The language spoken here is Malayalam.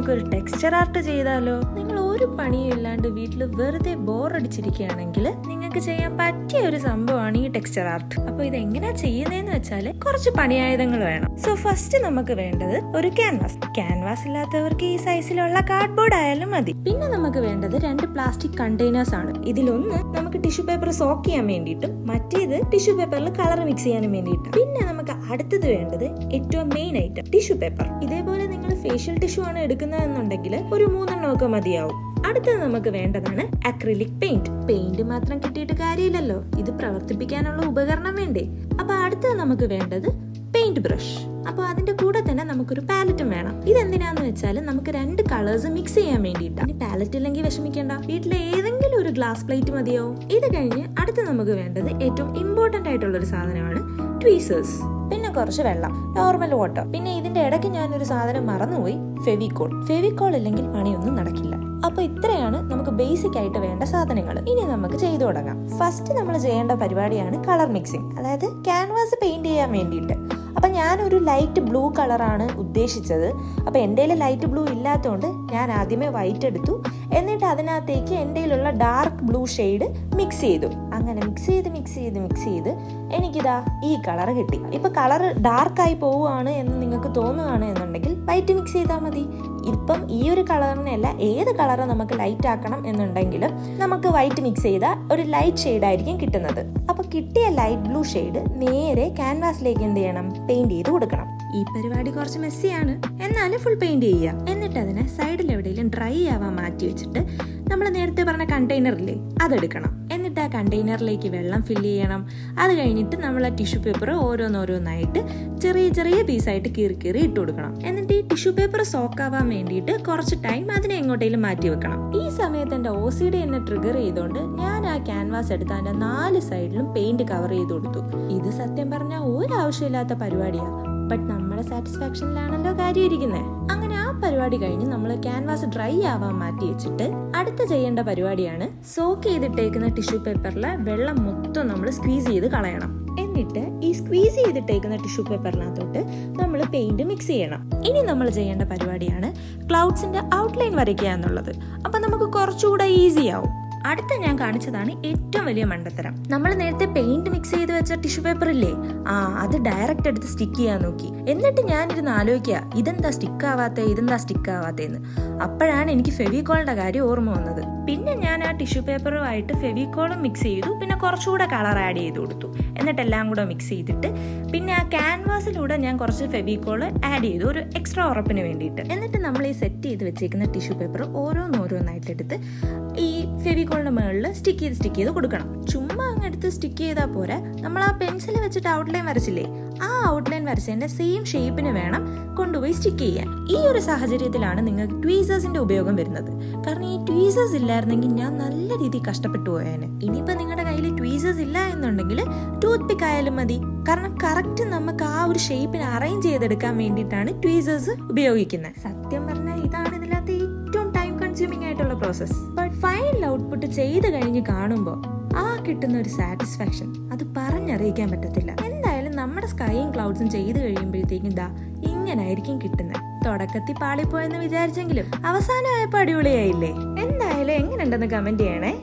നമുക്കൊരു ടെക്സ്ചർ ആർട്ട് ചെയ്താലോ? നിങ്ങൾ ഒരു പണിയും ഇല്ലാണ്ട് വീട്ടിൽ വെറുതെ ബോറടിച്ചിരിക്കുകയാണെങ്കിൽ നിങ്ങൾക്ക് ചെയ്യാൻ പറ്റിയ ഒരു സംഭവമാണ് ഈ ടെക്സ്ചർ ആർട്ട്. അപ്പൊ ഇത് എങ്ങനെയാ ചെയ്യുന്നതെന്ന് വെച്ചാല് കുറച്ച് പണിയായുധങ്ങൾ വേണം. സോ ഫസ്റ്റ് നമുക്ക് വേണ്ടത് ഒരു ക്യാൻവാസ് ഇല്ലാത്തവർക്ക് ഈ സൈസിലുള്ള കാർഡ്ബോർഡ് ആയാലും മതി. പിന്നെ നമുക്ക് വേണ്ടത് 2 പ്ലാസ്റ്റിക് കണ്ടെയ്നേഴ്സ് ആണ്. ഇതിലൊന്ന് നമുക്ക് ടിഷ്യൂ പേപ്പർ സോക്ക് ചെയ്യാൻ വേണ്ടിയിട്ടും മറ്റേത് ടിഷ്യൂ പേപ്പറിൽ കളർ മിക്സ് ചെയ്യാനും വേണ്ടിയിട്ടും. പിന്നെ നമുക്ക് അടുത്തത് വേണ്ടത് ഏറ്റവും മെയിൻ ഐറ്റം ടിഷ്യൂ പേപ്പർ. ഇതേപോലെ നിങ്ങൾ ഫേഷ്യൽ ടിഷ്യൂ ആണ് എടുക്കുന്നതെന്നുണ്ടെങ്കിൽ ഒരു 3 എണ്ണമൊക്കെ മതിയാവും. അടുത്തത് നമുക്ക് വേണ്ടതാണ് അക്രിലിക് പെയിന്റ് മാത്രം കിട്ടിയിട്ട് കാര്യമില്ലല്ലോ, ഇത് പ്രവർത്തിപ്പിക്കാനുള്ള ഉപകരണം വേണ്ടേ. അപ്പൊ അടുത്തത് നമുക്ക് വേണ്ടത് പെയിന്റ് ബ്രഷ്. അപ്പൊ അതിന്റെ കൂടെ തന്നെ നമുക്കൊരു പാലറ്റും വേണം. ഇതെന്തിനാന്ന് വെച്ചാൽ നമുക്ക് 2 കളേഴ്സ് മിക്സ് ചെയ്യാൻ വേണ്ടിയിട്ടാണ്. പാലറ്റ് ഇല്ലെങ്കിൽ വിഷമിക്കേണ്ട, വീട്ടിലെ ഏതെങ്കിലും ഒരു ഗ്ലാസ് പ്ലേറ്റ് മതിയാവും. ഇത് കഴിഞ്ഞ് അടുത്ത് നമുക്ക് വേണ്ടത് ഏറ്റവും ഇമ്പോർട്ടന്റ് ആയിട്ടുള്ള ഒരു സാധനമാണ് ട്വീസേഴ്സ്. പിന്നെ കുറച്ച് വെള്ളം, നോർമൽ വാട്ടർ. പിന്നെ ഇതിന്റെ ഇടയ്ക്ക് ഞാനൊരു സാധനം മറന്നുപോയി, ഫെവിക്കോൾ ഇല്ലെങ്കിൽ പണിയൊന്നും നടക്കില്ല. അപ്പൊ ഇത്രയാണ് നമുക്ക് ബേസിക് ആയിട്ട് വേണ്ട സാധനങ്ങൾ. ഇനി നമുക്ക് ചെയ്തു തുടങ്ങാം. ഫസ്റ്റ് നമ്മൾ ചെയ്യേണ്ട പരിപാടിയാണ് കളർ മിക്സിംഗ്, അതായത് ക്യാൻവാസ് പെയിന്റ് ചെയ്യാൻ വേണ്ടിയിട്ട്. അപ്പൊ ഞാനൊരു ലൈറ്റ് ബ്ലൂ കളറാണ് ഉദ്ദേശിച്ചത്. അപ്പൊ എൻ്റെ ലൈറ്റ് ബ്ലൂ ഇല്ലാത്തതുകൊണ്ട് ഞാൻ ആദ്യമേ വൈറ്റ് എടുത്തു, എന്നിട്ട് അതിനകത്തേക്ക് എൻ്റെ ഡാർക്ക് ബ്ലൂ ഷെയ്ഡ് മിക്സ് ചെയ്തു. അങ്ങനെ മിക്സ് ചെയ്ത് എനിക്കിതാ ഈ കളർ കിട്ടി. ഇപ്പൊ കളർ ഡാർക്കായി പോവുകയാണ് എന്ന് നിങ്ങൾക്ക് തോന്നുകയാണ് എന്നുണ്ടെങ്കിൽ വൈറ്റ് മിക്സ് ചെയ്താൽ മതി. ഇപ്പം ഈ ഒരു കളറിനെയല്ല, ഏത് കളറ് നമുക്ക് ലൈറ്റ് ആക്കണം എന്നുണ്ടെങ്കിലും നമുക്ക് വൈറ്റ് മിക്സ് ചെയ്താൽ ഒരു ലൈറ്റ് ഷെയ്ഡ് ആയിരിക്കും കിട്ടുന്നത്. അപ്പൊ കിട്ടിയ ലൈറ്റ് ബ്ലൂ ഷെയ്ഡ് നേരെ ക്യാൻവാസിലേക്ക് എന്ത് ചെയ്യണം, പെയിന്റ് ചെയ്ത് കൊടുക്കണം. ഈ പരിപാടി കുറച്ച് മെസ്സിയാണ്, എന്നാലും ഫുൾ പെയിന്റ് ചെയ്യുക. എന്നിട്ട് അതിനെ സൈഡിൽ എവിടെയെങ്കിലും ഡ്രൈ ആവാൻ മാറ്റി വെച്ചിട്ട് നമ്മൾ നേരത്തെ പറഞ്ഞ കണ്ടെയ്നറില്ലേ അതെടുക്കണം. എന്നിട്ട് ആ കണ്ടെയ്നറിലേക്ക് വെള്ളം ഫില്ല് ചെയ്യണം. അത് കഴിഞ്ഞിട്ട് നമ്മൾ ആ ടിഷ്യൂ പേപ്പർ ഓരോന്നായിട്ട് ചെറിയ പീസായിട്ട് കീറി ഇട്ട് കൊടുക്കണം. എന്നിട്ട് ഈ ടിഷ്യൂ പേപ്പർ സോക്കാവാൻ വേണ്ടിയിട്ട് കുറച്ച് ടൈം അതിനെ എങ്ങോട്ടേലും മാറ്റി വെക്കണം. ഈ സമയത്ത് എൻ്റെ OCD എന്നെ ട്രിഗർ ചെയ്തുകൊണ്ട് ഞാൻ ആ ക്യാൻവാസ് എടുത്ത് അതിന്റെ 4 സൈഡിലും പെയിന്റ് കവർ ചെയ്ത് കൊടുത്തു. ഇത് സത്യം പറഞ്ഞാൽ ഒരു ആവശ്യമില്ലാത്ത പരിപാടിയാണ്, ബട്ട് നമ്മുടെ സാറ്റിസ്ഫാക്ഷനിലാണല്ലോ കാര്യം ഇരിക്കുന്നത്. അങ്ങനെ ആ പരിപാടി കഴിഞ്ഞ് നമ്മൾ ക്യാൻവാസ് ഡ്രൈ ആവാൻ മാറ്റി വെച്ചിട്ട് അടുത്ത ചെയ്യേണ്ട പരിപാടിയാണ് സോക്ക് ചെയ്തിട്ടേക്കുന്ന ടിഷ്യൂ പേപ്പറിലെ വെള്ളം മൊത്തം നമ്മൾ സ്ക്വീസ് ചെയ്ത് കളയണം. എന്നിട്ട് ഈ സ്ക്വീസ് ചെയ്തിട്ടേക്കുന്ന ടിഷ്യൂ പേപ്പറിനകത്തോട്ട് നമ്മൾ പെയിന്റ് മിക്സ് ചെയ്യണം. ഇനി നമ്മൾ ചെയ്യേണ്ട പരിപാടിയാണ് ക്ലൗഡ്സിന്റെ ഔട്ട്ലൈൻ വരയ്ക്കുക എന്നുള്ളത്. അപ്പൊ നമുക്ക് കുറച്ചുകൂടെ ഈസി ആവും. അടുത്ത ഞാൻ കാണിച്ചതാണ് ഏറ്റവും വലിയ മണ്ടത്തരം. നമ്മൾ നേരത്തെ പെയിന്റ് മിക്സ് ചെയ്ത് വെച്ച ടിഷ്യൂ പേപ്പർ ഇല്ലേ, അത് ഡയറക്റ്റ് എടുത്ത് സ്റ്റിക്ക് ചെയ്യാൻ നോക്കി. എന്നിട്ട് ഞാനിരുന്ന് ആലോചിക്കുക, ഇതെന്താ സ്റ്റിക്ക് ആവാത്തേന്ന്. അപ്പോഴാണ് എനിക്ക് ഫെവിക്കോളിന്റെ കാര്യം ഓർമ്മ വന്നത്. പിന്നെ ഞാൻ ആ ടിഷ്യൂ പേപ്പറുമായിട്ട് ഫെവിക്കോളും മിക്സ് ചെയ്തു, പിന്നെ കുറച്ചുകൂടെ കളർ ആഡ് ചെയ്ത് കൊടുത്തു. എന്നിട്ട് എല്ലാം കൂടെ മിക്സ് ചെയ്തിട്ട് പിന്നെ ആ ക്യാൻവാസിലൂടെ ഞാൻ കുറച്ച് ഫെവിക്കോൾ ആഡ് ചെയ്തു, ഒരു എക്സ്ട്രാ ഉറപ്പിന് വേണ്ടിയിട്ട്. എന്നിട്ട് നമ്മൾ ഈ സെറ്റ് ചെയ്ത് വെച്ചേക്കുന്ന ടിഷ്യൂ പേപ്പർ ഓരോന്നായിട്ട് എടുത്ത് ഈ ഫെവിക്കോളിന്റെ മുകളിൽ സ്റ്റിക്ക് ചെയ്ത് കൊടുക്കണം. ചുമ്മാ അങ്ങെടുത്ത് സ്റ്റിക്ക് ചെയ്താൽ പോരാ, നമ്മൾ ആ പെൻസിൽ വെച്ചിട്ട് ഔട്ട്ലൈൻ വരച്ചില്ലേ, ആ ഔട്ട്ലൈൻ വരച്ചതിന്റെ സെയിം ഷേപ്പിന് വേണം കൊണ്ടുപോയി സ്റ്റിക്ക് ചെയ്യാൻ. ഈ ഒരു സാഹചര്യത്തിലാണ് നിങ്ങൾക്ക് ട്വീസേഴ്സിന്റെ ഉപയോഗം വരുന്നത്. കാരണം ഈ ട്വീസേഴ്സ് ഇല്ലായിരുന്നെങ്കിൽ ഞാൻ നല്ല രീതിയിൽ കഷ്ടപ്പെട്ടു പോയേനെ. ഇനിയിപ്പോ നിങ്ങളുടെ കയ്യിൽ ട്വീസേഴ്സ് ഇല്ല എന്നുണ്ടെങ്കിൽ ടൂത്ത് പിക്ക് ആയാലും മതി. കാരണം കറക്റ്റ് നമുക്ക് ആ ഒരു ഷേപ്പിന് അറേഞ്ച് ചെയ്തെടുക്കാൻ വേണ്ടിയിട്ടാണ് ട്വീസേഴ്സ് ഉപയോഗിക്കുന്നത്. സത്യം പറഞ്ഞാൽ ഇതാണ് ഇതിനകത്ത് ഏറ്റവും ടൈം കൺസ്യൂമിംഗ് ആയിട്ടുള്ള പ്രോസസ്. ബട്ട് ഫൈനൽ ഔട്ട്പുട്ട് ചെയ്ത് കഴിഞ്ഞ് കാണുമ്പോൾ കിട്ടുന്ന ഒരു സാറ്റിസ്ഫാക്ഷൻ അത് പറഞ്ഞറിയിക്കാൻ പറ്റത്തില്ല. എന്തായാലും നമ്മുടെ സ്കൈയും ക്ലൗഡ്സും ചെയ്ത് കഴിയുമ്പോഴത്തേക്കും ഇങ്ങനായിരിക്കും കിട്ടുന്നത്. തുടക്കത്തിൽ പാളിപ്പോയെന്ന് വിചാരിച്ചെങ്കിലും അവസാനമായപ്പോ അടിപൊളിയായില്ലേ? എന്തായാലും എങ്ങനെയുണ്ടെന്ന് കമന്റ് ചെയ്യണേ.